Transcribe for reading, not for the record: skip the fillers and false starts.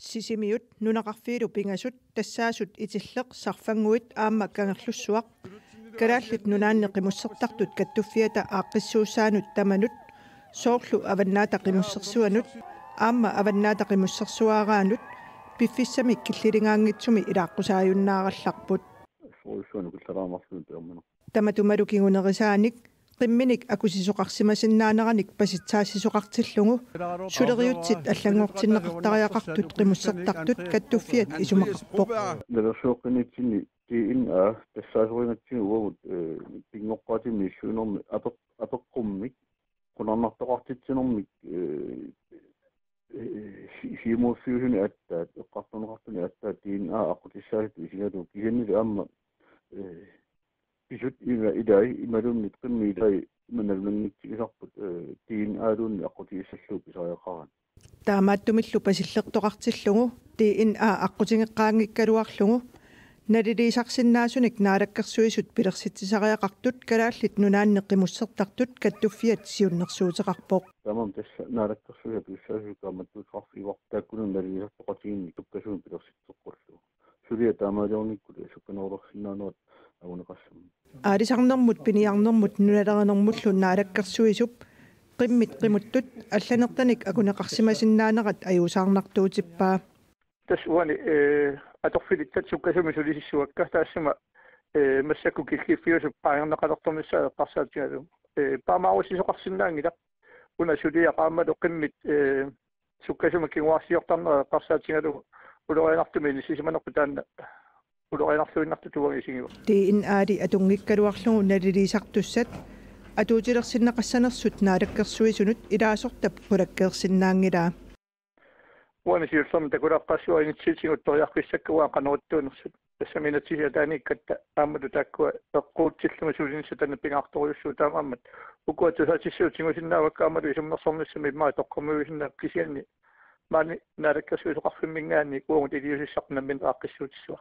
Sisimiut nunaqarfiilu pingasut tassaasut itilleq sarfanguit aamma kangerlussuaq kalaallit nunaanne qimussertartut kattuffiata aaqqissuussaanut tamanut soorlu avannaata qimussersuanut aamma avannaata qimussersuaaraanut piffissamik killilingaangitsumi ilaaqqusaayunnaarallarput tamatumalukingunerisaanik qimminik akusisuqarsimasinnaaneranik pasitsaassisuqartillungu suleriutsit аллангуортиннеқартариақартут qimусsertartut kattuffiat isumaqarpoq нерсуоққинитсини тиин тассаасурингатсигу уагут пингоққаатими иллуинерми апеққуммик qunarnartoqartitsinэрmik химоффиусуни аттаат эққартунеқартуни аттаат тиин аққутиссаалит исигалу кисаннили аама писут идай ималуннит қимми идай маналунниттигисарпут тиин аалуунни аққутиссаллуу писариақаран таамааттумиллу пасиллертоқартиллугу тиин аққутингеққаангиккалуарлугу налилисарсиннаасуник наалаккерсуисут пилерситсисариақартут калааллит нунаанне қимуссертартут каттуффиат сиуннерсуутеқарпоқ тамам тасса наалаккерсуя писсаасукааматтуутеқарфивақ тааккунун налилисартоқатигинни туккасуун пилерситсеққуллу сулия таамаалиорниккуле сукканеорлерсиннаануат агунеқассам аалисарнэрмут пиниарнэрмут нулалеринэрмуллу наалаккерсуисуп qimmit qimuttut алланертаник акунеқарсимасиннаанерат аюусаарнартуутиппаа тасуани аторфилиттат суккасуми сулисиссуакка таассама массакку киллиффиусуп паернеқалертормиссаа эққарсаатигалу паамаарусисоқарсинаангила уна сулиақаамалу qimmit суккасума кингуарсиортарнера эққарсаатигалу улорианартуми нисисиманерпу таанна улорианарлуиннарту туагисигива тиин аали атунгиккалуарлугу налилисартуссат атуутилерсиннеқассанерсут наалаккерсуисунут илаасортап пулаккеерсиннаангилаа уани сиуллерми такулааққассуа иниtsiитигут ториарписсаккуаа қануаттуунерсут тассаминатсисиа тааниккатта ааммалу тааккуа эққуутсиллума сулинисса танна пингаарторюссуу таамааммат укуатусаатиссуутингусиннаавакка аамалу исумнерсорниссами иммаа тоққумуисинна кисианни маани наалаккерсуисоқарфиммингаани куугут илиусиссарнаммин ааққиссуутиссуа